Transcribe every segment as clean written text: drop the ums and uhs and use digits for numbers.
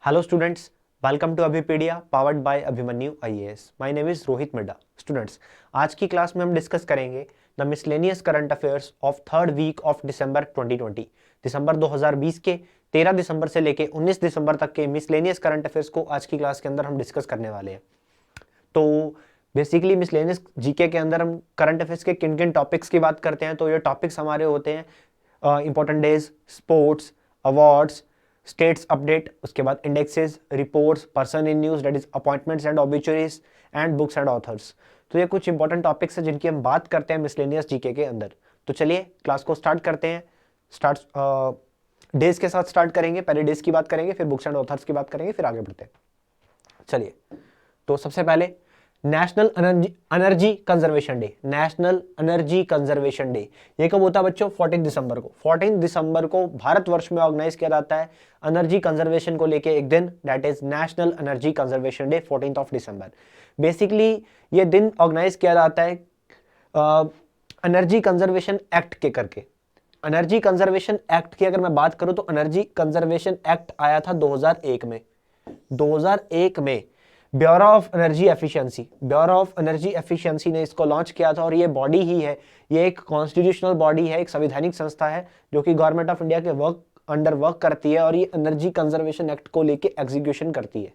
Hello students, welcome to Abhipedia powered by Abhimanyu IAS. My name is Rohit Midda. Students, आज की class में हम discuss करेंगे the miscellaneous current affairs of third week of December 2020. दिसंबर 2020 के 13 दिसंबर से लेके 19 दिसंबर तक के मिसलेनियस करंट अफेयर्स को आज की क्लास के अंदर हम डिस्कस करने वाले हैं. तो बेसिकली मिसलेनियस जीके के अंदर हम करंट अफेयर्स के किन किन टॉपिक्स की बात करते हैं. तो ये टॉपिक्स हमारे होते हैं important days, sports, awards, states update, उसके बाद indexes, reports, person in news that is appointments and obituaries and books and authors. तो ये कुछ इंपॉर्टेंट टॉपिक्स हैं जिनकी हम बात करते हैं मिसलेनियस जीके के अंदर. तो चलिए क्लास को स्टार्ट करते हैं. डेज के साथ स्टार्ट करेंगे. पहले डेज की बात करेंगे, फिर बुक्स एंड ऑथर्स की बात करेंगे, फिर आगे बढ़ते हैं. चलिए, तो सबसे पहले national energy conservation day. National energy conservation day ये कब होता है बच्चों? 14 दिसंबर को. 14 दिसंबर को भारतवर्ष में ऑर्गेनाइज किया जाता है एनर्जी कंजर्वेशन को लेके एक दिन, that is national energy conservation day, 14th of December. Basically ये दिन ऑर्गेनाइज किया जाता है एनर्जी कंजर्वेशन एक्ट के करके. एनर्जी कंजर्वेशन एक्ट की अगर मैं बात करूं तो एनर्जी कंजर्वेशन एक्ट आया था 2001 में. 2001 में ब्यूरो ऑफ एनर्जी एफिशिएंसी ने इसको लॉन्च किया था. और ये बॉडी ही है, ये एक कॉन्स्टिट्यूशनल बॉडी है, एक संवैधानिक संस्था है जो कि गवर्नमेंट ऑफ इंडिया के अंडर वर्क करती है और ये एनर्जी कंजर्वेशन एक्ट को लेके एग्जीक्यूशन करती है.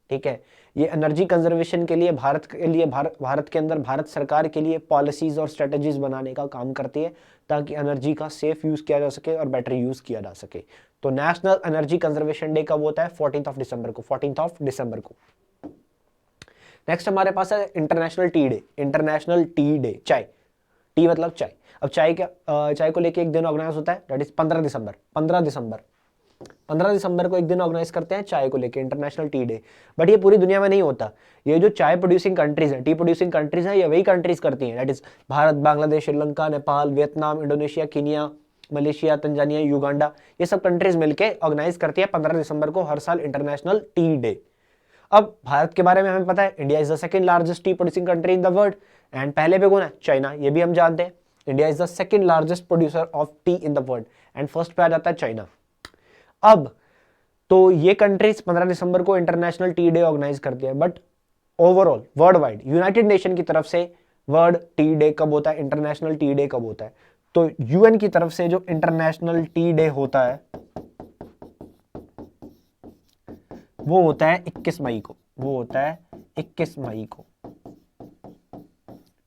ठीक है, ये एनर्जी कंजर्वेशन के लिए भारत के अंदर भारत सरकार के लिए पॉलिसीज और स्ट्रेटजीज बनाने का काम करती है ताकि एनर्जी का सेफ यूज किया जा सके और बेटर यूज किया जा सके. तो नेशनल एनर्जी कंजर्वेशन डे कब होता है? 14th ऑफ दिसंबर को. 14th ऑफ दिसंबर को. नेक्स्ट हमारे पास है international T day. International T day, चाय, टी मतलब चाय. अब चाय को लेके एक दिन ऑर्गेनाइज होता है, दैट इज 15 दिसंबर. 15 दिसंबर को एक दिन ऑर्गेनाइज करते हैं चाय को लेके, इंटरनेशनल टी डे. बट ये पूरी दुनिया में नहीं होता. ये जो चाय प्रोड्यूसिंग कंट्रीज है, टी प्रोड्यूसिंग कंट्रीज है, ये वही कंट्रीज करती हैं, that is Bharat, Bangladesh, Sri Lanka, Nepal, Vietnam, Indonesia, Kenya, Malaysia, Tanzania, Uganda, ये सब कंट्रीज मिलकर ऑर्गेनाइज करती है 15 दिसंबर को हर साल इंटरनेशनल टी डे. अब भारत के बारे में हमें पता है, India is the second largest T producing country in the world. And पहले पे कौन है? चाइना. ये भी हम जानते हैं, India is the second largest producer of T in the world and first पे आ जाता है चाइना. अब तो ये कंट्रीज 15 दिसंबर को इंटरनेशनल टी डे ऑर्गेनाइज करती है. But overall world wide United nation की तरफ से वर्ल्ड टी डे कब होता है, इंटरनेशनल टी डे कब होता है? तो यूएन की तरफ से जो इंटरनेशनल टी डे होता है वो होता है 21 मई को. वो होता है 21 मई को,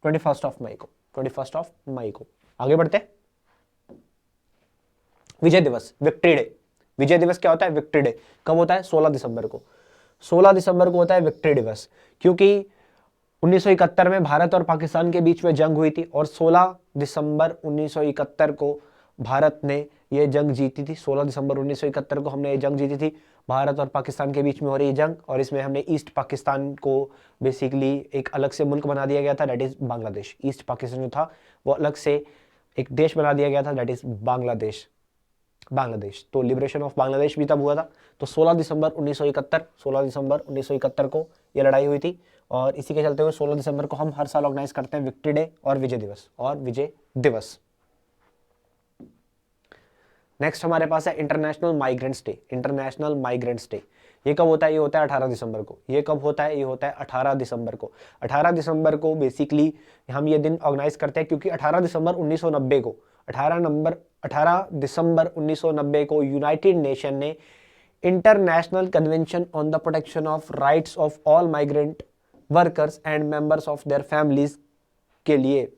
21st ऑफ मई को. 21st ऑफ मई को. आगे बढ़ते हैं. विजय दिवस, विक्ट्री डे. विजय दिवस क्या होता है? विक्ट्री डे कब होता है? 16 दिसंबर को. 16 दिसंबर को होता है विक्ट्री दिवस, क्योंकि 1971 में भारत और पाकिस्तान के बीच में जंग हुई थी और 16 दिसंबर 1971 को भारत ने ये जंग जीती थी. 16 दिसंबर 1971 को हमने ये जंग जीती थी. भारत और पाकिस्तान के बीच में हो रही जंग, और इसमें हमने ईस्ट पाकिस्तान को बेसिकली एक अलग से मुल्क बना दिया गया था, that is Bangladesh. East Pakistan जो था वो अलग से एक देश बना दिया गया था, दैट इज बांग्लादेश. तो लिबरेशन ऑफ बांग्लादेश भी तब हुआ था. तो 16 दिसंबर 1971 को ये लड़ाई हुई थी. और इसी के चलते हुए 16 दिसंबर को हम हर साल ऑर्गेनाइज करते हैं विक्ट्री डे और विजय दिवस. नेक्स्ट हमारे पास है international migrants day. International migrants day ये कब होता है? ये होता है 18 दिसंबर को. ये कब होता है? ये होता है 18 दिसंबर को. 18 दिसंबर को बेसिकली हम ये दिन ऑर्गेनाइज करते हैं क्योंकि 18 दिसंबर 1990 को 18 दिसंबर 1990 को यूनाइटेड नेशन ने international convention on the protection of rights of all migrant workers and members of their families के लिए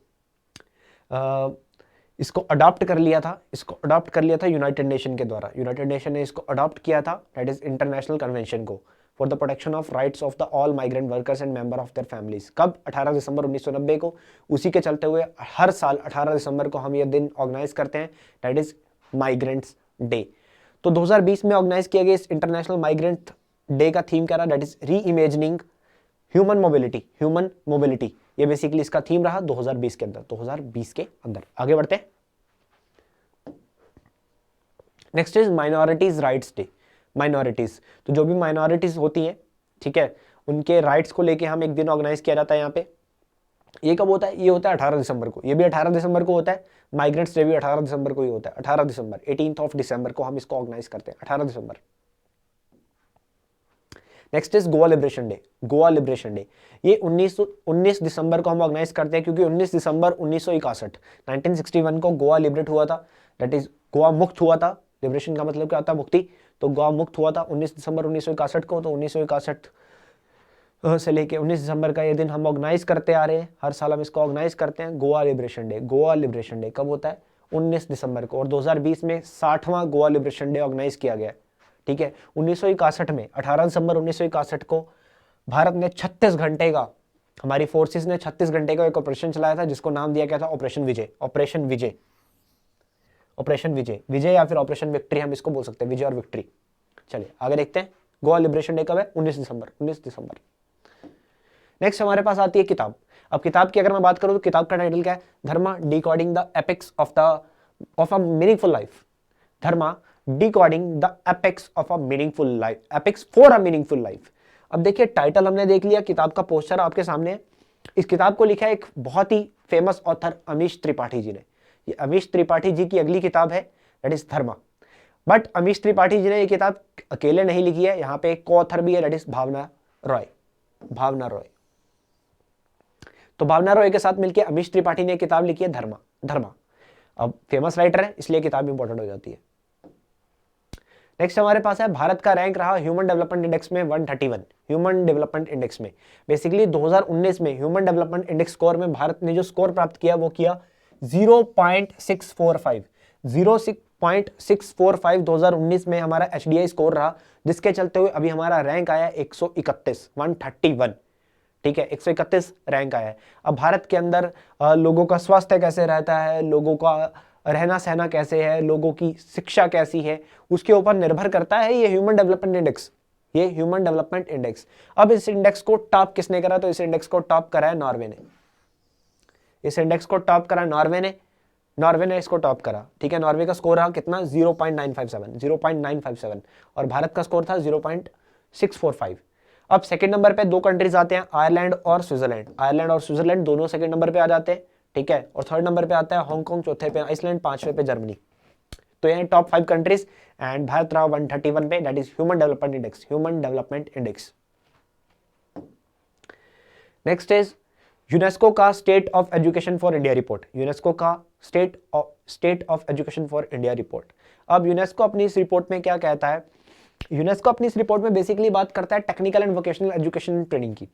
इसको अडॉप्ट कर लिया था यूनाइटेड नेशन के द्वारा. यूनाइटेड नेशन ने इसको अडॉप्ट किया था, दैट इज इंटरनेशनल कन्वेंशन को, for the protection of rights of the all migrant workers and member of their families. कब? 18 दिसंबर 1990 को. उसी के चलते हुए हर साल 18 दिसंबर को हम ये दिन ऑर्गेनाइज करते हैं, दैट इज माइग्रेंट्स डे. तो 2020 में ऑर्गेनाइज किया गया इस इंटरनेशनल माइग्रेंट डे का थीम क्या रहा? दैट इज री इमेजिनिंग ह्यूमन मोबिलिटी. ये बेसिकली इसका थीम रहा 2020 के अंदर. आगे बढ़ते हैं. Next is minorities rights day. Minorities, तो जो भी माइनॉरिटीज होती हैं, ठीक है, उनके राइट्स को लेके हम एक दिन ऑर्गेनाइज किया जाता है यहाँ पे. ये कब होता है? ये होता है 18 दिसंबर को. ये भी 18 दिसंबर को होता है. माइग्रेंट्स डे भी 18 दिसंबर को ही होता है. 18 दिसंबर 18th ऑफ दिसंबर को हम इसको ऑर्गेनाइज करते हैं. 18 दिसंबर. Next is Goa liberation day. Goa liberation day ये 19 दिसंबर को हम ऑर्गेनाइज करते हैं, क्योंकि 19 दिसंबर 1961 को गोवा लिबरेट हुआ था, दैट इज गोवा मुक्त हुआ था। लिबरेशन का मतलब क्या होता है? मुक्ति। तो गोवा मुक्त हुआ था 19 दिसंबर 1961 को। तो 1961 से लेके 19 दिसंबर का ये दिन हम ऑर्गेनाइज करते आ रहे हैं, हर साल हम इसको ऑर्गेनाइज करते हैं, Goa liberation day. Goa liberation day कब होता है? 19 दिसंबर को। और 2020 में 60वां गोवा लिबरेशन डे ऑर्गेनाइज किया गया, ठीक है। 1961 में 18 दिसंबर 1961 को भारत ने 36 घंटे का, हमारी फोर्सेस ने 36 घंटे का एक ऑपरेशन चलाया था, जिसको नाम दिया गया था ऑपरेशन विजय। ऑपरेशन विजय, ऑपरेशन विजय, विजय या फिर ऑपरेशन विक्ट्री हम इसको बोल सकते हैं, विजय और विक्ट्री। चलिए आगे देखते हैं, गोवा लिबरेशन डे कब है? 19 दिसंबर। 19 दिसंबर। नेक्स्ट हमारे पास आती है किताब। अब किताब की अगर मैं बात करूं तो किताब का टाइटल क्या है? Dharma decoding the epics of a meaningful life. Dharma decoding the epics of a meaningful life, epics for a meaningful life. अब देखिए टाइटल हमने देख लिया, किताब का पोस्टर आपके सामने है। इस किताब को लिखा है एक बहुत ही फेमस ऑथर अमीश त्रिपाठी जी ने। ये अमीश त्रिपाठी जी की अगली किताब है, that is Dharma. But Amish Tripathi ji ने ये किताब अकेले नहीं लिखी है, यहाँ पे एक को ऑथर भी है, दैट इज भावना रॉय। भावना रॉय। तो भावना रॉय के साथ मिलकर अमीश त्रिपाठी ने किताब लिखी है धर्मा। धर्मा अब फेमस राइटर है, इसलिए किताब इंपॉर्टेंट हो जाती है। नेक्स्ट हमारे पास है भारत का रैंक रहा ह्यूमन डेवलपमेंट इंडेक्स में 131। ह्यूमन डेवलपमेंट इंडेक्स में बेसिकली 2019 में ह्यूमन डेवलपमेंट इंडेक्स स्कोर में भारत ने जो स्कोर प्राप्त किया वो किया 0.645। 0.645 2019 में हमारा HDI स्कोर रहा, जिसके चलते हुए अभी हमारा रैंक आया 131, 131, ठीक है, 131 रैंक आया है। अब भारत के अंदर लोगों का स्वास्थ्य कैसे रहता है, लोगों का रहना सहना कैसे है, लोगों की शिक्षा कैसी है, उसके ऊपर निर्भर करता है ये ह्यूमन डेवलपमेंट इंडेक्स। ये ह्यूमन डेवलपमेंट इंडेक्स। अब इस इंडेक्स को टॉप किसने करा? तो इस इंडेक्स को टॉप करा है नॉर्वे ने। इस इंडेक्स को टॉप करा नॉर्वे ने। नॉर्वे ने इसको टॉप करा, ठीक है। नॉर्वे का स्कोर रहा कितना? 0.957, 0.957, और भारत का स्कोर था 0.645। अब सेकंड नंबर पे दो कंट्रीज आते हैं, आयरलैंड और स्विट्जरलैंड। आयरलैंड और स्विट्जरलैंड दोनों सेकंड नंबर पे आ जाते हैं, ठीक है। और थर्ड नंबर पे आता है हांगकांग, चौथे पे आइसलैंड, पांचवे पे जर्मनी। तो ये टॉप 5 कंट्रीज, एंड भारत रहा 131 पे, that is human development index. Human development index. Next is UNESCO का state of education for India report. UNESCO का state of education for India report. अब यूनेस्को अपनी इस रिपोर्ट में क्या कहता है? यूनेस्को अपनी इस रिपोर्ट में बेसिकली बात करता है technical and vocational education and training की,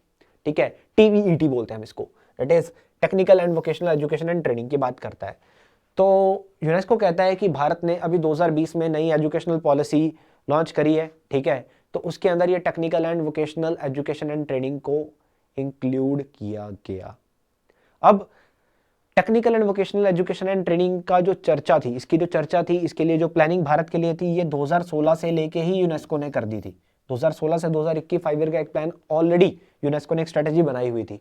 ठीक है। TVET बोलते हैं हम इसको, that is technical and vocational education and training की बात करता है। तो यूनेस्को कहता है कि भारत ने अभी 2020 में नई एजुकेशनल पॉलिसी लॉन्च करी है, ठीक है। तो उसके अंदर ये technical and vocational education and training को इंक्लूड किया गया। अब technical and vocational education and training का जो चर्चा थी, इसकी जो चर्चा थी, इसके लिए जो प्लानिंग भारत के लिए थी, ये 2016 से लेके ही यूनेस्को ने कर दी थी। 2016 से 2021 5 ईयर का एक प्लान ऑलरेडी यूनेस्को ने एक स्ट्रेटेजी बनाई हुई थी,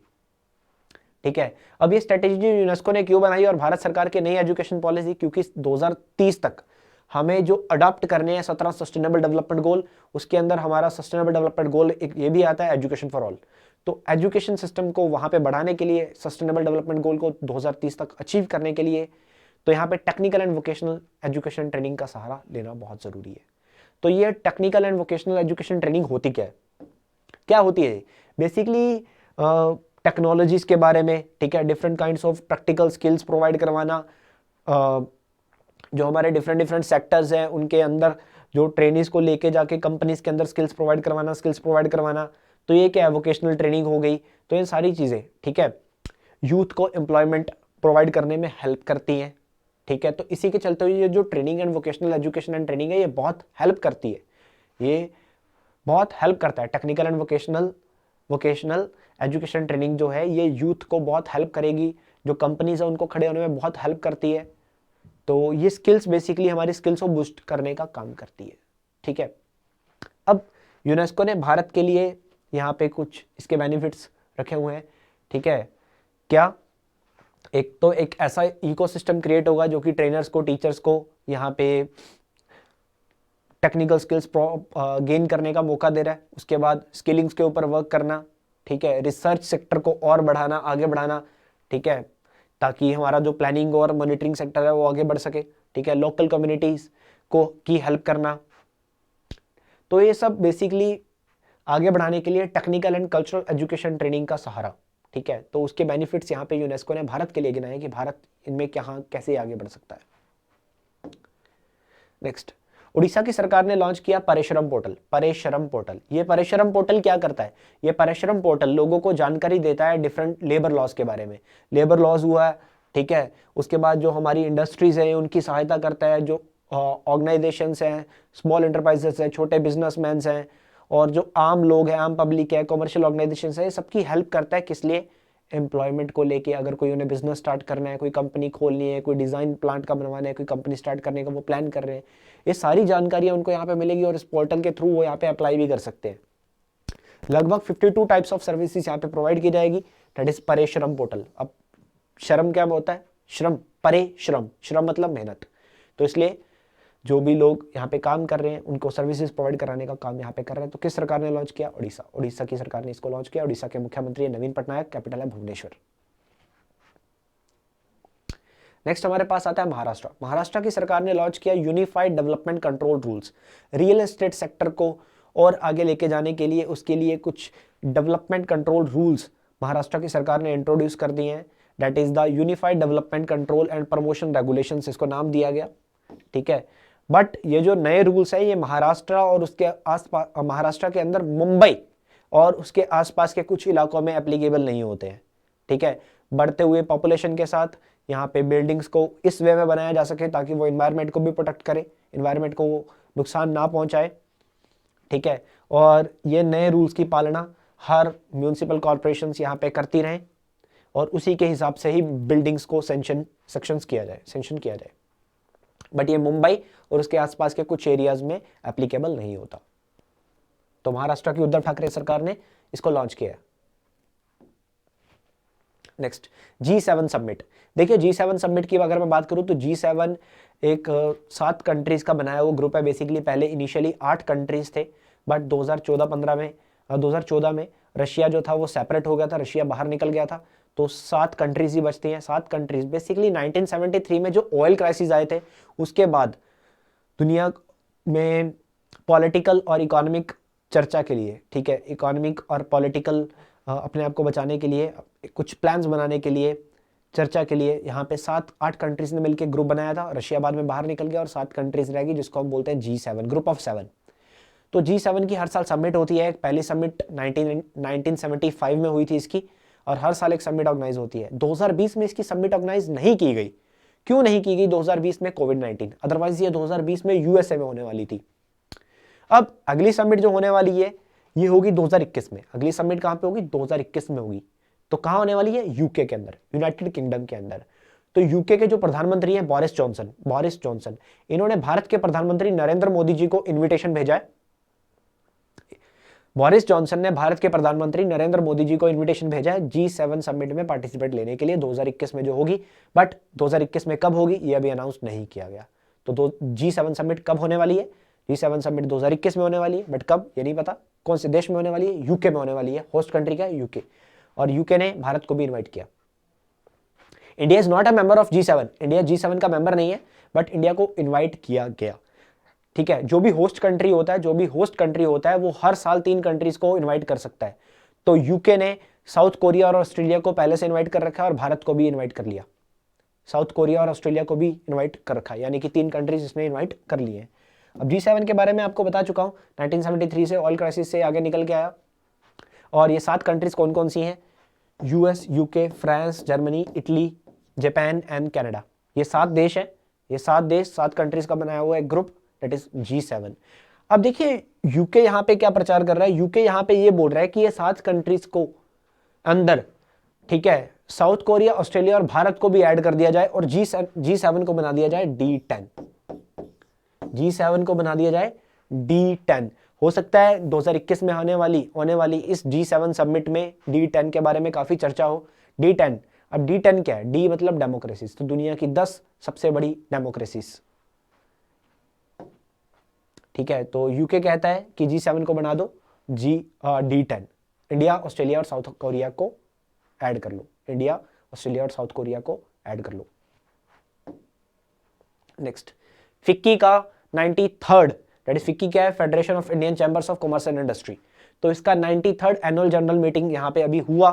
ठीक है। अब ये स्ट्रेटेजी यूनेस्को ने क्यों बनाई और भारत सरकार की नई एजुकेशन पॉलिसी? क्योंकि 2030 तक हमें जो अडॉप्ट करने हैं 17 सस्टेनेबल डेवलपमेंट गोल, उसके अंदर हमारा सस्टेनेबल डेवलपमेंट गोल एक ये भी आता है, एजुकेशन फॉर ऑल। तो एजुकेशन सिस्टम को वहां पे बढ़ाने के लिए, सस्टेनेबल डेवलपमेंट गोल को 2030 तक अचीव करने के लिए, तो यहाँ पे technical and vocational education training का सहारा लेना बहुत जरूरी है। तो ये technical and vocational education training होती क्या है? क्या होती है? बेसिकली टेक्नोलॉजीज के बारे में, ठीक है, different kinds of practical skills provide करवाना, जो हमारे डिफरेंट सेक्टर्स हैं उनके अंदर जो ट्रेनिंग्स को लेके जाके कंपनीज के अंदर स्किल्स प्रोवाइड करवाना। तो ये क्या है? वोकेशनल ट्रेनिंग हो गई। तो ये सारी चीज़ें, ठीक है, यूथ को एम्प्लॉयमेंट प्रोवाइड करने में हेल्प करती हैं, ठीक है। तो इसी के चलते हुए ये जो training and vocational education and training है, ये बहुत हेल्प करती है, ये बहुत हेल्प करता है। Technical and vocational education training जो है ये यूथ को बहुत हेल्प करेगी, जो कंपनीज है उनको खड़े होने में बहुत हेल्प करती है। तो ये स्किल्स बेसिकली हमारी स्किल्स को बूस्ट करने का काम करती है, ठीक है। अब यूनेस्को ने भारत के लिए यहाँ पे कुछ इसके बेनिफिट्स रखे हुए हैं, ठीक है। क्या? एक तो एक ऐसा इकोसिस्टम क्रिएट होगा जो कि ट्रेनर्स को, टीचर्स को यहाँ पे टेक्निकल स्किल्स गेन करने का मौका दे रहा है। उसके बाद स्किलिंग्स के ऊपर वर्क करना, ठीक है, रिसर्च सेक्टर को और बढ़ाना, आगे बढ़ाना, ठीक है, ताकि हमारा जो प्लानिंग और मॉनिटरिंग सेक्टर है वो आगे बढ़ सके, ठीक है। लोकल कम्युनिटीज को की हेल्प करना। तो ये सब बेसिकली आगे बढ़ाने के लिए technical and cultural education training का सहारा। ठीक है, तो उसके बेनिफिट्स यहाँ पे यूनेस्को ने भारत के लिए गिनाए कि भारत इनमें क्या कैसे आगे बढ़ सकता है। नेक्स्ट, उड़ीसा की सरकार ने लॉन्च किया परेश्रम पोर्टल। परेश्रम पोर्टल, ये परेश्रम पोर्टल क्या करता है? ये परेश्रम पोर्टल लोगों को जानकारी देता है डिफरेंट लेबर लॉज के बारे में। लेबर लॉज हुआ, ठीक है, उसके बाद जो हमारी इंडस्ट्रीज है उनकी सहायता करता है, जो ऑर्गेनाइजेशंस हैं, स्मॉल एंटरप्राइजेस हैं, छोटे बिजनेसमैन हैं, और जो आम लोग हैं, आम पब्लिक है, कमर्शियल ऑर्गेनाइजेशंस है, सबकी हेल्प करता है। किस लिए? एम्प्लॉयमेंट को लेके। अगर कोई उन्हें बिजनेस स्टार्ट करना है, कोई कंपनी खोलनी है, कोई डिज़ाइन प्लांट का बनवाना है, कोई कंपनी स्टार्ट करने का वो प्लान कर रहे हैं, ये सारी जानकारियां उनको यहाँ पे मिलेगी और इस पोर्टल के थ्रू वो यहाँ पे अप्लाई भी कर सकते हैं। लगभग 52 टाइप्स ऑफ सर्विसेज यहाँ पे प्रोवाइड की जाएगी, दैट इज परेश्रम पोर्टल। अब श्रम क्या होता है? श्रम, परे श्रम, श्रम मतलब मेहनत, तो इसलिए जो भी लोग यहाँ पे काम कर रहे हैं उनको सर्विसेज प्रोवाइड कराने का काम यहाँ पे कर रहे हैं। तो किस सरकार ने लॉन्च किया? उड़ीसा। उड़ीसा की सरकार ने इसको लॉन्च किया। उड़ीसा के मुख्यमंत्री नवीन पटनायक, कैपिटल है भुवनेश्वर। नेक्स्ट हमारे पास आता है महाराष्ट्र। महाराष्ट्र की सरकार ने लॉन्च किया unified development control rules. Real estate sector को और आगे लेके जाने के लिए उसके लिए कुछ डेवलपमेंट कंट्रोल रूल्स महाराष्ट्र की सरकार ने इंट्रोड्यूस कर दिए हैं, that is the unified development control and promotion regulations, इसको नाम दिया गया। ठीक है, बट ये जो नए रूल्स है ये महाराष्ट्र और उसके आसपास, महाराष्ट्र के अंदर मुंबई और उसके आसपास के कुछ इलाकों में एप्लीकेबल नहीं होते हैं। ठीक है, बढ़ते हुए पॉपुलेशन के साथ यहाँ पे बिल्डिंग्स को इस वे में बनाया जा सके ताकि वो इन्वायरमेंट को भी प्रोटेक्ट करे, इन्वायरमेंट को नुकसान ना पहुंचाए। ठीक है, और ये नए रूल्स की पालना हर म्यूनिसिपल कॉर्पोरेशंस यहाँ पे करती रहें और उसी के हिसाब से ही बिल्डिंग्स को सेंशन किया जाए। बट ये मुंबई और उसके आसपास के कुछ एरियाज में एप्लीकेबल नहीं होता। तो महाराष्ट्र की उद्धव ठाकरे सरकार ने इसको लॉन्च किया। Next, G7 summit. देखिए G7 समिट की अगर मैं बात करूं तो G7 एक 7 कंट्रीज का बनाया हुआ ग्रुप है। बेसिकली पहले इनिशियली 8 कंट्रीज थे, बट 2014 में रशिया जो था वो सेपरेट हो गया था, रशिया बाहर निकल गया था, तो 7 कंट्रीज ही बचती हैं। 7 कंट्रीज बेसिकली 1973 में जो ऑयल क्राइसिस आए थे उसके बाद दुनिया में पॉलिटिकल और इकोनॉमिक चर्चा के लिए, ठीक है, इकोनॉमिक और पॉलिटिकल अपने आप को बचाने के लिए, कुछ प्लान्स बनाने के लिए, चर्चा के लिए यहाँ पे 7-8 कंट्रीज ने मिलकर ग्रुप बनाया था। रशिया बाद में बाहर निकल गया और 7 कंट्रीज रहेगी जिसको हम बोलते हैं G7, ग्रुप ऑफ 7। तो G7 की हर साल समिट होती है। पहली समिट 1975 में हुई थी इसकी, और हर साल एक समिट ऑर्गेनाइज होती है। 2020 में इसकी समिट ऑर्गेनाइज नहीं की गई। क्यों नहीं की गई 2020 में? कोविड-19, अदरवाइज ये 2020 में यूएसए में होने वाली थी। अब अगली समिट जो होने वाली है ये होगी 2021 में। अगली समिट कहां पे होगी? 2021 में होगी। तो कहां होने वाली है? यूके के अंदर, यूनाइटेड किंगडम के अंदर। तो यूके के जो प्रधानमंत्री हैं बोरिस जॉनसन, इन्होंने भारत के प्रधानमंत्री नरेंद्र मोदी जी को इन्विटेशन भेजा है। बोरिस जॉनसन ने भारत के प्रधानमंत्री नरेंद्र मोदी जी को इन्विटेशन भेजा है G7 समिट में पार्टिसिपेट लेने के लिए 2021 में जो होगी। बट 2021 में कब होगी ये अभी अनाउंस नहीं किया गया। तो G7 समिट कब होने वाली है? G7 समिट 2021 में होने वाली है, बट कब ये नहीं पता। कौन से देश में होने वाली है? यूके में होने वाली है। होस्ट कंट्री का है यूके, और यूके ने भारत को भी इन्वाइट किया। India is not a member of G7, India G7 का मेंबर नहीं है, बट इंडिया को इन्वाइट किया गया। ठीक है, जो भी होस्ट कंट्री होता है वो हर साल 3 कंट्रीज को इन्वाइट कर सकता है। तो यूके ने साउथ कोरिया और ऑस्ट्रेलिया को पहले से इन्वाइट कर रखा है और भारत को भी इन्वाइट कर लिया। साउथ कोरिया और ऑस्ट्रेलिया को भी इन्वाइट कर रखा है, यानी कि 3 कंट्रीज इसने इन्वाइट कर लिए हैं। अब G7 के बारे में आपको बता चुका हूं, 1973 से ऑयल क्राइसिस से आगे निकल के आया। और ये 7 कंट्रीज कौन कौन सी हैं? US, UK, France, Germany, Italy, Japan and Canada. ये 7 देश हैं। ये 7 कंट्रीज का बनाया हुआ एक ग्रुप, दैट इज G7। अब देखिए यूके यहाँ पे क्या प्रचार कर रहा है। यूके यहाँ पे ये बोल रहा है कि ये 7 कंट्रीज को अंदर, ठीक है, साउथ कोरिया, ऑस्ट्रेलिया और भारत को भी ऐड कर दिया जाए और G7 को बना दिया जाए D10। G7 को बना दिया जाए D10। हो सकता है 2021 में होने वाली इस G7 समिट में D10 के बारे में काफी चर्चा हो। D10, अब D10 क्या है? D मतलब डेमोक्रेसीज, तो दुनिया की 10 सबसे बड़ी डेमोक्रेसीज। ठीक है, तो यूके कहता है कि G7 को बना दो D10। इंडिया, ऑस्ट्रेलिया और साउथ कोरिया को ऐड कर लो। इंडिया, ऑस्ट्रेलिया और साउथ कोरिया को ऐड कर लो। नेक्स्ट, फिक्की का 93rd, दैट इज फिक्की क्या है? Federation of Indian chambers of commerce and industry. तो इसका 93rd एनुअल जनरल मीटिंग यहाँ पे अभी हुआ,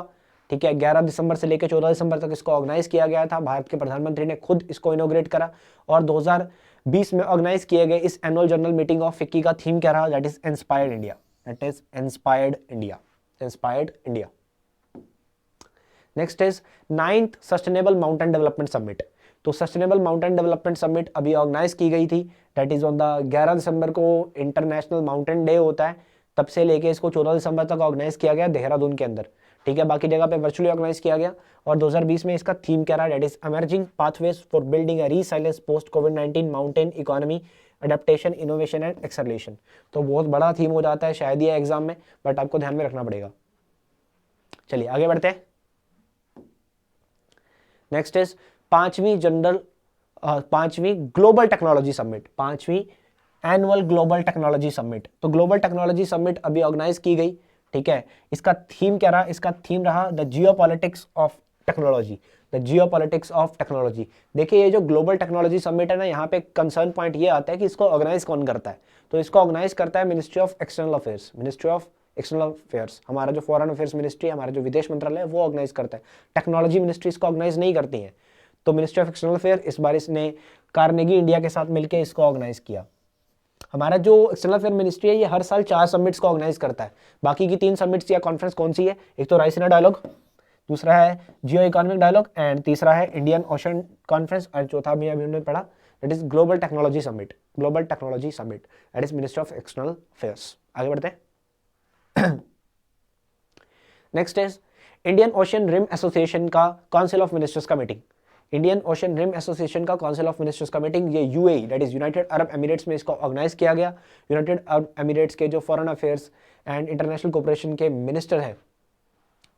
ठीक है। 11 दिसंबर से लेकर 14 दिसंबर तक इसको ऑर्गेनाइज किया गया था। भारत के प्रधानमंत्री ने खुद इसको इनोग्रेट करा। और 2020 में ऑर्गेनाइज किए गए इस annual general meeting of FICCI का थीम क्या रहा? That is inspired India. That is inspired India. Inspired India. Next is 9th sustainable mountain development summit. तो सस्टेनेबल माउंटेन डेवलपमेंट समिट अभी ऑर्गेनाइज की गई थी। दैट इज ऑन द 11 दिसंबर को international mountain day होता है, तब से लेके इसको 14 दिसंबर तक ऑर्गेनाइज किया गया देहरादून के अंदर, ठीक है। बाकी जगह पे वर्चुअली ऑर्गेनाइज किया गया। और 2020 में इसका थीम क्या रहा? That is emerging pathways for building a resilience post COVID mountain economy adaptation innovation and acceleration. तो बहुत बड़ा थीम हो जाता है शायद ये एग्जाम में, बट आपको ध्यान में रखना पड़ेगा। चलिए आगे बढ़ते हैं। नेक्स्ट इज पांचवी ग्लोबल टेक्नोलॉजी समिट, पांचवी एनुअल ग्लोबल टेक्नोलॉजी समिट। तो ग्लोबल टेक्नोलॉजी समिट अभी ऑर्गेनाइज की गई, ठीक है। इसका थीम क्या रहा? इसका थीम रहा the geopolitics of technology. The geopolitics of technology. देखिए ये जो ग्लोबल टेक्नोलॉजी समिट है ना, यहाँ पे कंसर्न पॉइंट ये आता है कि इसको ऑर्गेनाइज कौन करता है? तो इसको ऑर्गेनाइज करता है ministry of External affairs. Ministry of External affairs, हमारा जो फॉरेन अफेयर्स मिनिस्ट्री है, हमारा जो विदेश मंत्रालय है, वो ऑर्गेनाइज करता है। टेक्नोलॉजी मिनिस्ट्री इसको ऑर्गेनाइज नहीं करती है। तो मिनिस्ट्री ऑफ एक्सटर्नल अफेयर इस बार इसने कार्नेगी इंडिया के साथ मिलकर इसको ऑर्गेनाइज किया। हमारा जो एक्सटर्नल अफेयर मिनिस्ट्री है ये हर साल 4 समिट्स को ऑर्गेनाइज करता है। बाकी की 3 समिट्स या कॉन्फ्रेंस कौन सी है? एक तो रायसीना डायलॉग, दूसरा है जियो इकोनॉमिक डायलॉग एंड तीसरा है इंडियन ओशन कॉन्फ्रेंस, और चौथा भी अभी हमने पढ़ा that is Global Technology Summit. Global Technology Summit that is Ministry of External Affairs. आगे बढ़ते हैं। Next is Indian Ocean Rim Association का काउंसिल ऑफ मिनिस्टर्स का meeting. Indian Ocean Rim Association का काउंसिल ऑफ मिनिस्टर्स का meeting ये UAE that is United Arab Emirates में इसको ऑर्गेनाइज किया गया। यूनाइटेड अरब एमिरेट्स के जो foreign affairs and international cooperation के मिनिस्टर हैं,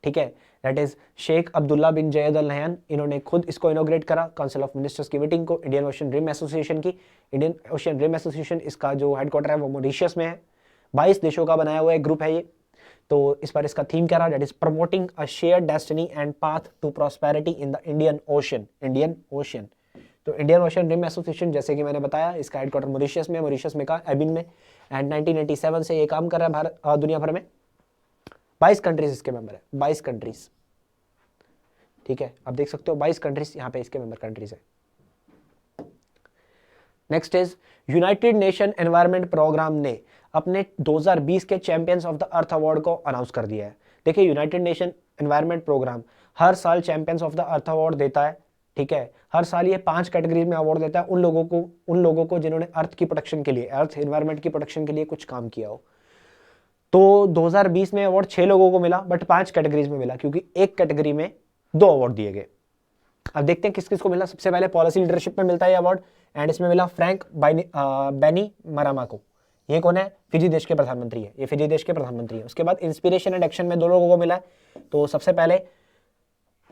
ठीक है, that is Sheikh Abdullah bin Zayed Al Nahyan, इन्होंने खुद इसको इनोग्रेट करा काउंसिल ऑफ मिनिस्टर्स की मीटिंग को, इंडियन ओशन रिम एसोसिएशन की। इंडियन ओशन रिम एसोसिएशन इसका जो हेडक्वार्टर है वो मॉरिशस में है। 22 देशों का बनाया हुआ एक ग्रुप है ये। तो इस बार इसका थीम क्या रहा? That is promoting a shared destiny and path to prosperity in the Indian Ocean. Indian Ocean. तो इंडियन ओशन रिम एसोसिएशन जैसे कि मैंने बताया इसका हेडक्वार्टर मॉरिशस में, मॉरिशस में का एबिन में, एंड 1987 से ये काम कर रहा है दुनिया भर में। 22 कंट्रीज इसके मेंबर है, 22 कंट्रीज, ठीक है। आप देख सकते हो 22 कंट्रीज यहाँ पे इसके मेंबर कंट्रीज है। Next is United Nation Environment Programme ने अपने 2020 के Champions of the earth award को अनाउंस कर दिया है। देखिए यूनाइटेड नेशन एनवायरनमेंट प्रोग्राम हर साल Champions of the earth award देता है, ठीक है। हर साल ये 5 कैटेगरी में अवार्ड देता है उन लोगों को जिन्होंने अर्थ की प्रोटेक्शन के लिए, अर्थ एनवायरनमेंट की प्रोटेक्शन के लिए कुछ काम किया हो। तो 2020 में अवार्ड 6 लोगों को मिला, बट 5 कैटेगरीज में मिला क्योंकि एक कैटेगरी में 2 अवार्ड दिए गए। अब देखते हैं किस किस को मिला। सबसे पहले पॉलिसी लीडरशिप में मिलता है ये अवार्ड, एंड इसमें मिला फ्रैंक बैनिमारामा को। ये कौन है? फिजी देश के प्रधानमंत्री है, ये फिजी देश के प्रधानमंत्री है। उसके बाद इंस्पिरेशन एंड एक्शन में 2 लोगों को मिला है। तो सबसे पहले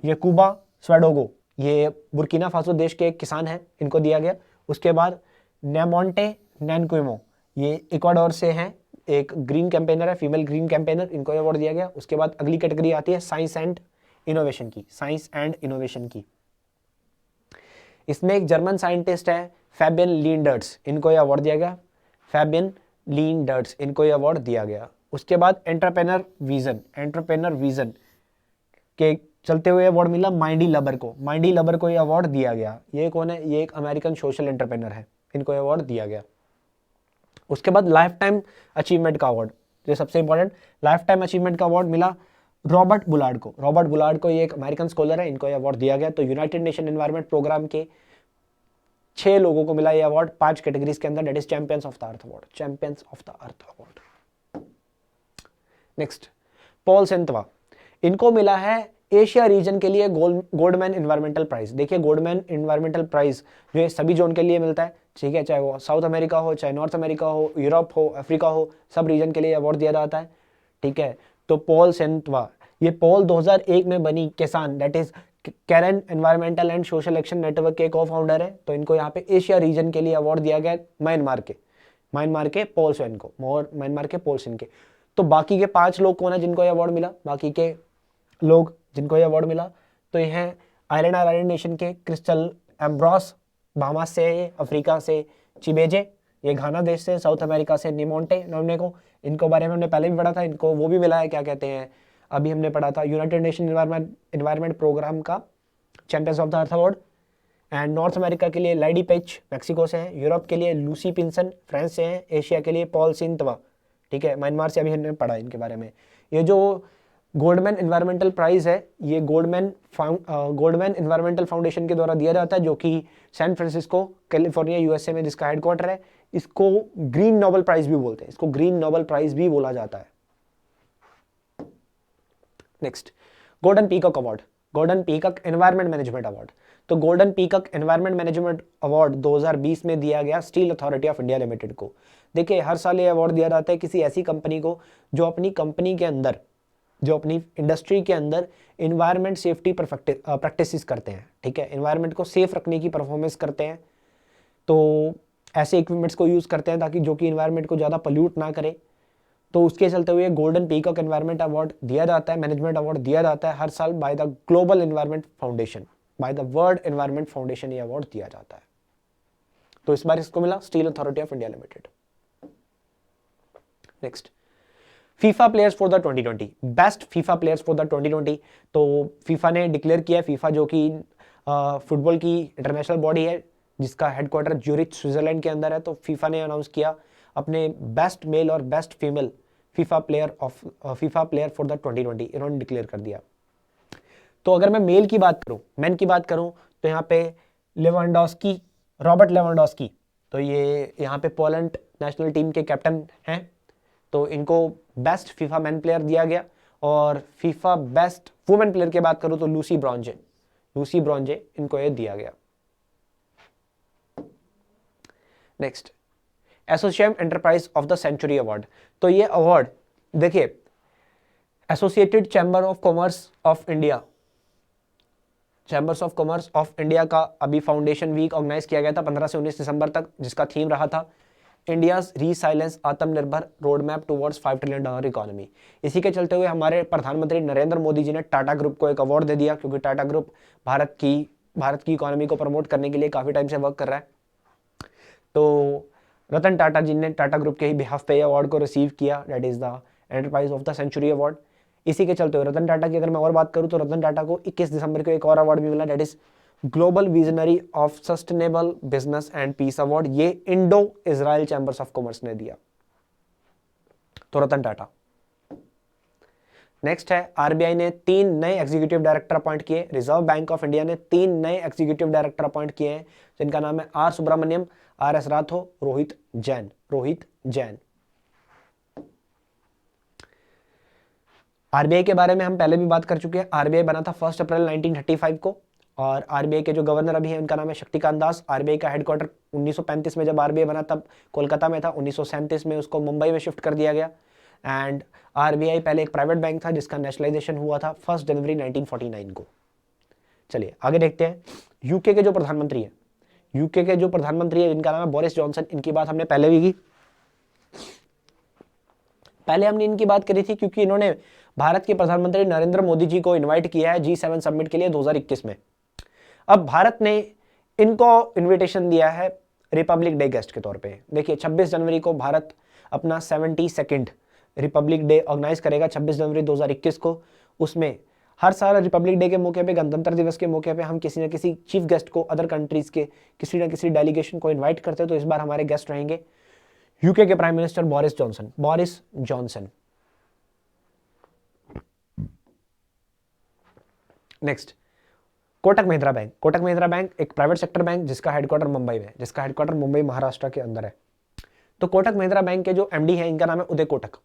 ये कुबा स्वाडोगो, ये बुर्किना फासो देश के एक किसान हैं, इनको दिया गया। उसके बाद नेमोंटे नैनकुइमो, ये इक्वाडोर से हैं, एक ग्रीन कैंपेनर है, फीमेल ग्रीन कैंपेनर, इनको अवार्ड दिया गया। उसके बाद अगली कैटेगरी आती है साइंस एंड इनोवेशन की, साइंस एंड इनोवेशन की। इसमें एक जर्मन साइंटिस्ट है फैबियन लींडर्ट्स, इनको ये अवार्ड दिया गया। फैबियन लींडर्ट्स, इनको ये अवार्ड दिया गया। उसके बाद एंटरप्रेन्योर विजन के चलते हुए अवार्ड मिला माइंडी लबर को। माइंडी लबर को ये अवार्ड दिया गया। ये कौन है? ये एक अमेरिकन सोशल एंटरप्रेन्योर है, इनको अवार्ड दिया गया। उसके बाद लाइफ टाइम अचीवमेंट का अवार्ड, जो सबसे इंपॉर्टेंट लाइफ टाइम अचीवमेंट का अवार्ड मिला रॉबर्ट बुलार्ड को। रॉबर्ट बुलार्ड को ये एक अमेरिकन स्कॉलर है, इनको ये अवार्ड दिया गया। तो यूनाइटेड नेशन एनवायरनमेंट प्रोग्राम के 6 लोगों को मिला ये अवार्ड 5 कैटेगरीज के अंदर, that is champions of the earth award, champions of the earth award. Next Paul Sein Twa, इनको मिला है एशिया रीजन के लिए गोल्डमैन एनवायरमेंटल प्राइज। देखिए गोल्डमैन एनवायरमेंटल प्राइज जो है सभी जोन के लिए मिलता है, ठीक है, चाहे वो साउथ अमेरिका हो, चाहे नॉर्थ अमेरिका हो, यूरोप हो, अफ्रीका हो, सब रीजन के लिए अवार्ड दिया जाता है, ठीक है। तो पॉल सेंतवा, ये पॉल 2001 में बनी किसान, that is Karen environmental and social action network के को फाउंडर है। तो इनको यहाँ पे एशिया रीजन के लिए अवार्ड दिया गया म्यांमार के पॉल सेन को, म्यांमार के पॉल सेन के। तो बाकी के 5 लोग कौन है जिनको ये अवार्ड मिला? बाकी के लोग जिनको ये अवार्ड मिला तो ये हैं आइलैंड नेशन के क्रिस्टल एम्ब्रोस, बहामास से, अफ्रीका से चिबेजे, ये घाना देश से, साउथ अमेरिका से निमोंटे नोनेको, इनको बारे में हमने पहले भी पढ़ा था, इनको वो भी मिला है, क्या कहते हैं, अभी हमने पढ़ा था यूनाइटेड नेशन इन्वायरमेंट प्रोग्राम का champions of the earth award. And north America के लिए लाइडी पेच मैक्सिको से हैं, यूरोप के लिए लूसी पिंसन फ्रांस से हैं, एशिया के लिए पॉल सिंतवा, ठीक है, म्यांमार से, अभी हमने पढ़ा इनके बारे में। ये जो गोल्डमैन इन्वायरमेंटल प्राइज है, ये गोल्डमैन इन्वायरमेंटल फाउंडेशन के द्वारा दिया जाता है, जो कि सैन फ्रांसिस्को कैलिफोर्निया यूएसए में जिसका हेडक्वार्टर है। इसको ग्रीन नोबेल प्राइज भी बोलते हैं, इसको ग्रीन नोबेल प्राइज भी बोला जाता है। Next, golden peacock award, golden peacock environment management award. तो golden peacock environment management award 2020 में दिया गया steel authority of India limited को। देखिए, हर साल ये अवार्ड दिया जाता है किसी ऐसी कंपनी को जो अपनी कंपनी के अंदर, जो अपनी इंडस्ट्री के अंदर इन्वायरमेंट सेफ्टी प्रैक्टिसेस करते हैं, ठीक है, इन्वायरमेंट को सेफ रखने की परफॉर्मेंस करते हैं। तो ऐसे इक्विपमेंट्स को यूज़ करते हैं ताकि जो कि इन्वायरमेंट को ज़्यादा पोल्यूट ना करे। तो उसके चलते हुए गोल्डन पीकॉक एनवायरमेंट अवार्ड दिया जाता है, मैनेजमेंट अवार्ड दिया जाता है हर साल by the global environment foundation, by the world environment foundation, ये अवार्ड दिया जाता है। तो इस बार इसको मिला steel authority of India limited. Next, FIFA players for the 2020, best FIFA players for the 2020। तो फीफा ने डिक्लेयर किया, फीफा जो कि फुटबॉल की इंटरनेशनल बॉडी है जिसका हेडक्वार्टर ज्यूरिच स्विट्जरलैंड के अंदर है। तो फीफा ने अनाउंस किया अपने बेस्ट मेल और best female FIFA player for the 2020, इन्होंने डिक्लेयर कर दिया। तो अगर मैं मेल की बात करूं, मैन की बात करूं, तो यहाँ पे लेवेंडोस्की, रॉबर्ट लेवेंडोस्की, तो ये यहाँ पे पोलैंड नेशनल टीम के कैप्टन हैं। तो इनको बेस्ट फीफा मैन प्लेयर दिया गया। और फीफा बेस्ट वुमेन प्लेयर की बात करूं तो लूसी ब्रॉन्जे इनको ये दिया गया। Next, Associate Enterprise of the Century award. तो ये अवार्ड देखिए, Associated Chamber of Commerce of India, Chambers of Commerce of India का अभी फाउंडेशन वीक ऑर्गेनाइज किया गया था 15 से 19 दिसंबर तक, जिसका थीम रहा था इंडियाज रीसाइलेंस आत्मनिर्भर road map towards $5 trillion economy. इसी के चलते हुए हमारे प्रधानमंत्री नरेंद्र मोदी जी ने टाटा ग्रुप को एक अवार्ड दे दिया, क्योंकि टाटा ग्रुप भारत की इकोनॉमी को प्रमोट करने के लिए काफी टाइम से वर्क कर रहा है। तो रतन टाटा जी ने टाटा ग्रुप के ही बिहाफ पे अवार्ड को रिसीव किया, that is the Enterprise of the Century award. इसी के चलते हुए रतन टाटा की अगर मैं और बात करूं तो रतन टाटा को 21 दिसंबर को एक और अवार्ड भी मिला, that is global visionary of sustainable business and peace award. ये Indo Israel chambers of commerce ने दिया, तो रतन टाटा। नेक्स्ट है, आरबीआई ने 3 नए एग्जीक्यूटिव डायरेक्टर अपॉइंट किए, रिजर्व बैंक ऑफ इंडिया ने 3 नए एग्जीक्यूटिव डायरेक्टर अपॉइंट किए हैं, जिनका नाम है R Subramanian, R S Ratho, Rohit Jain. RBI के बारे में हम पहले भी बात कर चुके हैं। आरबीआई बना था 1 अप्रैल 1935 को, और आरबीआई के जो गवर्नर अभी हैं उनका नाम है शक्तिकांत दास। आरबीआई का हेडक्वार्टर 1935 में जब आरबीआई बना तब कोलकाता में था, 1937 में उसको मुंबई में शिफ्ट कर दिया गया। एंड आरबीआई पहले एक प्राइवेट बैंक था जिसका नेशनलाइजेशन हुआ था 1 जनवरी 1949 को। चलिए आगे देखते हैं। यूके के जो प्रधानमंत्री हैं, जिनका नाम है बोरिस जॉनसन, इनकी बात हमने पहले भी की। पहले हमने इनकी बात करी थी क्योंकि इन्होंने भारत के प्रधानमंत्री नरेंद्र मोदी जी को इनवाइट किया है G7 समिट के लिए 2021 में। अब भारत ने इनको इनविटेशन दिया है रिपब्लिक डे गेस्ट के तौर पे। देखिए 26 जनवरी को भारत अपना 72nd रिपब्लिक डे ऑर्गेनाइज करेगा 26 जनवरी 2021 को। उसमें हर साल रिपब्लिक डे के मौके पे, गणतंत्र दिवस के मौके पे हम किसी न किसी चीफ गेस्ट को, अदर कंट्रीज के किसी न किसी डेलीगेशन को इन्वाइट करते हैं। तो इस बार हमारे गेस्ट रहेंगे यूके के prime minister Boris Johnson. Next, Kotak Mahindra bank एक प्राइवेट सेक्टर बैंक जिसका हेडक्वार्टर मुंबई में, मुंबई महाराष्ट्र के अंदर है। तो कोटक महिंद्रा बैंक के जो एमडी हैं इनका नाम है उदय कोटक।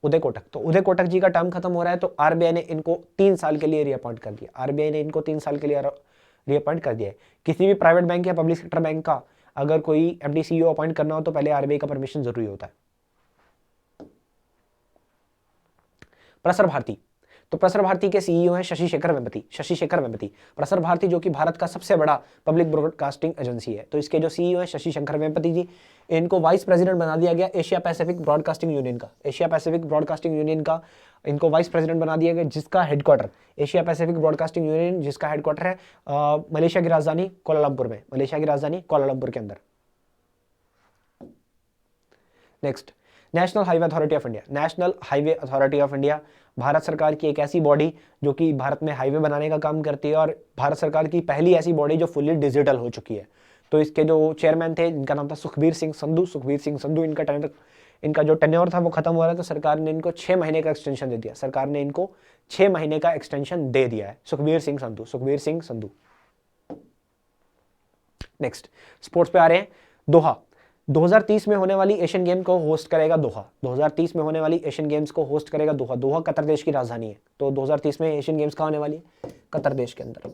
तो उदय कोटक जी का टर्म खत्म हो रहा है, तो आरबीआई ने इनको 3 साल के लिए रीअपॉइंट कर दिया। किसी भी प्राइवेट बैंक या पब्लिक सेक्टर बैंक का अगर कोई एमडी सीईओ अपॉइंट करना हो तो पहले आरबीआई का परमिशन जरूरी होता है। प्रसार भारती, तो प्रसार भारती के सीईओ हैं शशि शेखर वेम्पति। प्रसार भारती जो कि भारत का सबसे बड़ा पब्लिक ब्रॉडकास्टिंग एजेंसी है। तो इसके जो सीईओ हैं शशि शेखर वेम्पति जी, इनको वाइस प्रेसिडेंट बना दिया गया एशिया पैसिफिक ब्रॉडकास्टिंग यूनियन का इनको वाइस प्रेसिडेंट बना दिया गया, जिसका headquarter Asia Pacific broadcasting union जिसका हेडक्वार्टर है मलेशिया की राजधानी कोलालंपुर के अंदर। Next, national highway authority of India, national highway authority of India Bharat सरकार की एक ऐसी बॉडी जो कि भारत में हाईवे बनाने का काम करती है और भारत सरकार की पहली ऐसी बॉडी जो फुल्ली डिजिटल हो चुकी है। तो इसके जो चेयरमैन थे इनका नाम था सुखबीर सिंह संधू। इनका जो टेन्योर था वो खत्म हो रहा है, तो सरकार ने इनको 6 महीने का एक्सटेंशन दे दिया। सरकार ने इनको 6 महीने का एक्सटेंशन दे दिया है, सुखबीर सिंह संधू। नेक्स्ट स्पोर्ट्स पे आ रहे हैं। दोहा 2030 में होने वाली एशियन गेम को होस्ट करेगा दोहा। 2030 में होने वाली एशियन गेम्स को होस्ट करेगा दोहा। दोहा कतर देश की राजधानी है। तो 2030 में एशियन गेम्स कहाँ होने वाली है? कतर देश के अंदर।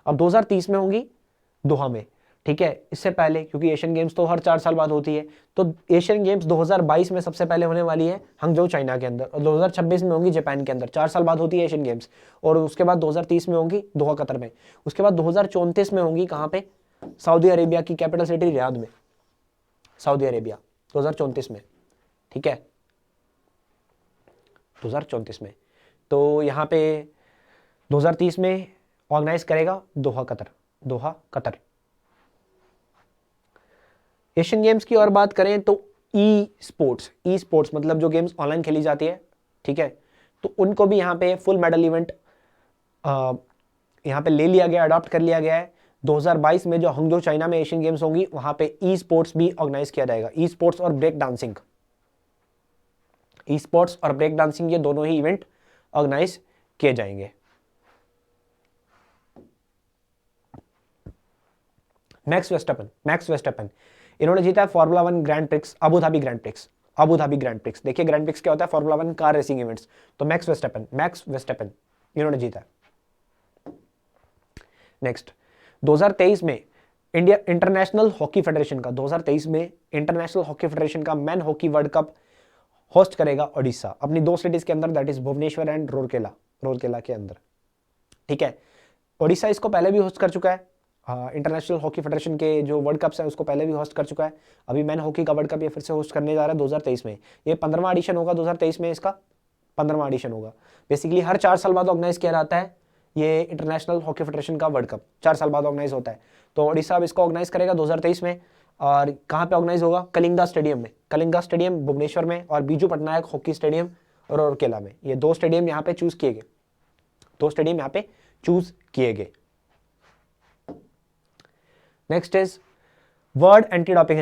अब 2030 में होंगी दोहा में, ठीक है। इससे पहले क्योंकि एशियन गेम्स तो हर 4 साल बाद होती है, तो एशियन गेम्स 2022 में सबसे पहले होने वाली है हंगझोउ चाइना के अंदर, और 2026 में होंगी जापान के अंदर। 4 साल बाद होती है एशियन गेम्स, और उसके बाद 2030 में होंगी दोहा कतर में। उसके बाद 2034 में होंगी कहाँ पे? सऊदी अरेबिया की कैपिटल सिटी रियाद में, सऊदी अरेबिया 2034 में, ठीक है, 2034 में। तो यहाँ पे 2030 में ऑर्गेनाइज करेगा दोहा कतर। एशियन गेम्स की और बात करें तो ई स्पोर्ट्स मतलब जो गेम्स ऑनलाइन खेली जाती है, ठीक है, तो उनको भी यहाँ पे फुल मेडल इवेंट यहाँ पे ले लिया गया, अडॉप्ट कर लिया गया है। 2022 में जो हंगझोउ चाइना में एशियन गेम्स होंगी वहां पे ई स्पोर्ट्स भी ऑर्गेनाइज किया जाएगा। ई स्पोर्ट्स और ब्रेक डांसिंग ये दोनों ही इवेंट ऑर्गेनाइज किए जाएंगे। मैक्स वेस्टरपेन इन्होंने जीता है Formula 1 Grand Prix, Abu Dhabi Grand Prix. देखिए ग्रैंड प्रिक्स क्या होता है? Formula 1 car racing events. तो मैक्स वेस्टरपेन इन्होंने जीता है। नेक्स्ट 2023 में इंटरनेशनल हॉकी फेडरेशन का man hockey World Cup host करेगा ओडिशा, अपनी 2 सिटीज के अंदर, that is Bhubaneswar and Rourkela के अंदर, ठीक है। ओडिशा इसको पहले भी होस्ट कर चुका है, इंटरनेशनल हॉकी फेडरेशन के जो वर्ल्ड कप्स है उसको पहले भी होस्ट कर चुका है। अभी मैन हॉकी का वर्ल्ड कप ये फिर से होस्ट करने जा रहा है 2023 में। ये 15वां एडिशन होगा 2023 में, इसका 15वां एडिशन होगा। बेसिकली हर 4 साल बाद ऑर्गेनाइज किया जाता है ये इंटरनेशनल हॉकी फेडरेशन का वर्ल्ड कप, 4 साल बाद ऑर्गेनाइज होता है। तो ओडिशा अब इसको ऑर्गेनाइज करेगा 2023 में। और कहाँ पे ऑर्गेनाइज होगा? कलिंगा स्टेडियम भुवनेश्वर में, और बीजू पटनायक हॉकी स्टेडियम रूरकेला में। ये 2 स्टेडियम यहाँ पे चूज किए गए। Next is world anti doping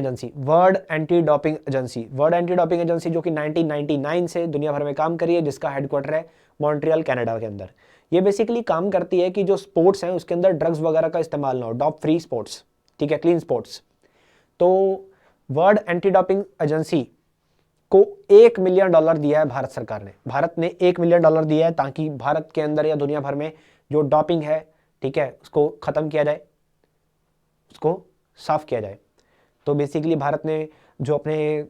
agency जो कि 1999 से दुनिया भर में काम कर रही है, जिसका हेडक्वार्टर है मॉन्ट्रियल कनाडा के अंदर। ये बेसिकली काम करती है कि जो स्पोर्ट्स हैं उसके अंदर ड्रग्स वगैरह का इस्तेमाल ना हो, डॉप फ्री स्पोर्ट्स, ठीक है, क्लीन स्पोर्ट्स। तो वर्ल्ड एंटी डोपिंग एजेंसी को $1 मिलियन दिया है भारत सरकार ने। भारत ने $1 मिलियन दिया है ताकि भारत के अंदर या दुनिया भर में जो डोपिंग है, ठीक है, उसको खत्म किया जाए, उसको साफ किया जाए। तो बेसिकली भारत ने जो अपने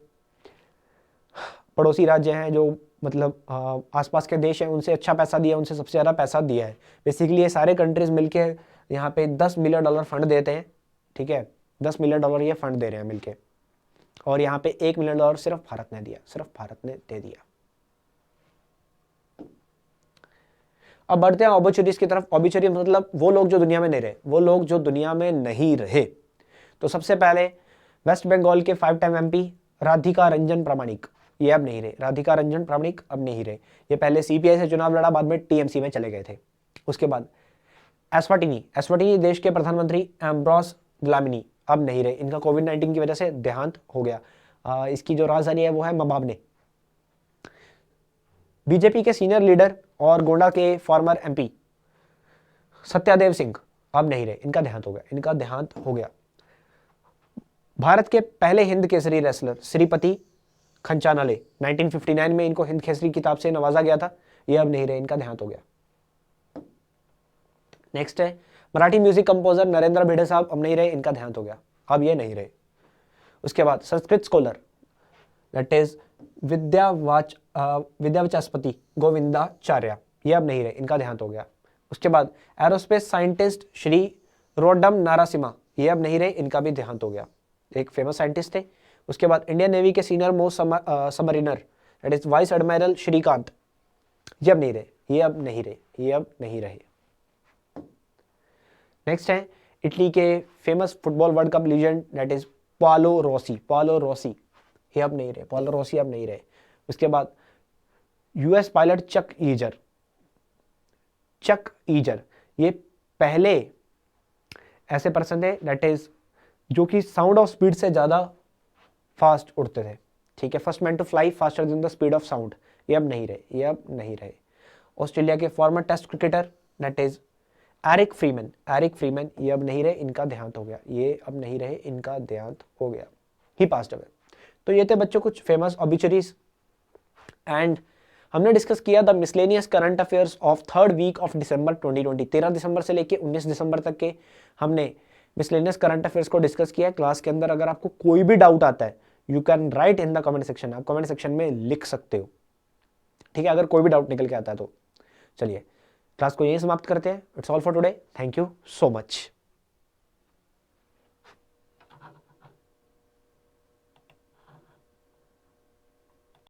पड़ोसी राज्य हैं, जो मतलब आसपास के देश हैं, उनसे अच्छा पैसा दिया, उनसे सबसे ज़्यादा पैसा दिया है। बेसिकली ये सारे कंट्रीज मिलके यहाँ पे $10 मिलियन फंड देते हैं, ठीक है, $10 मिलियन ये फंड दे रहे हैं मिलके। और यहाँ पे $1 मिलियन सिर्फ भारत ने दे दिया। अब बढ़ते हैं ऑबचुरीज की तरफ। ऑबचुरी मतलब वो लोग जो दुनिया में नहीं रहे, तो सबसे पहले वेस्ट बंगाल के 5 टाइम MP राधिका रंजन प्रामाणिक, ये अब नहीं रहे। ये पहले CPI से चुनाव लड़ा, बाद में TMC में चले गए थे। उसके बाद एस्वाटिनी देश के प्रधानमंत्री एम्ब्रोस ग्लामिनी अब नहीं रहे, इनका कोविड-19 की वजह से देहांत हो गया। इसकी जो राजधानी है वो है मबाबने। बीजेपी के सीनियर लीडर और गोंडा के फॉर्मर MP सत्यादेव सिंह अब नहीं रहे, इनका देहांत हो गया। भारत के पहले हिंद केसरी रेसलर श्रीपति खंचानाले 1959 में इनको हिंद केसरी खिताब से नवाजा गया था, ये अब नहीं रहे, इनका देहांत हो गया। नेक्स्ट है मराठी म्यूजिक कंपोजर नरेंद्र भिड़े साहब अब नहीं रहे, इनका देहांत हो गया, अब ये नहीं रहे। उसके बाद Sanskrit scholar that is Vidyavachaspati Govindacharya, ये अब नहीं रहे, इनका देहांत हो गया। उसके बाद एरोस्पेस साइंटिस्ट श्री रोडम नारासिम्हा, ये अब नहीं रहे, इनका भी देहांत हो गया, एक फेमस साइंटिस्ट थे। उसके बाद इंडियन नेवी के senior most submariner that is vice admiral Shrikant, ये अब नहीं रहे। नेक्स्ट है इटली के famous football world cup legend that is Paolo Rossi, Paolo Rossi ये अब नहीं रहे, पालो रॉसी अब नहीं रहे। उसके बाद यूएस पायलट चक ईजर, चक ईजर ये पहले ऐसे पर्सन थे दैट इज जो कि साउंड ऑफ स्पीड से ज्यादा फास्ट उड़ते थे, ठीक है, first man to fly faster than the speed of sound, ये अब नहीं रहे, ये अब नहीं रहे। ऑस्ट्रेलिया के former test cricketer that is Eric Freeman, Eric Freeman ये अब नहीं रहे, इनका देहांत हो गया, ये अब नहीं रहे, इनका देहांत हो गया, ही पास्ड अवे। तो ये थे बच्चों कुछ फेमस ऑबिचुरीज एंड हमने डिस्कस किया the miscellaneous current affairs of third week of December 2020, 13 दिसंबर से लेके 19 दिसंबर तक के हमने मिसलेनियस करंट अफेयर्स को डिस्कस किया है क्लास के अंदर। अगर आपको कोई भी डाउट आता है you can write in the comment section, आप कमेंट सेक्शन में लिख सकते हो, ठीक है, अगर कोई भी डाउट निकल के आता है तो। चलिए क्लास को यहीं समाप्त करते हैं। It's all for today, thank you so much.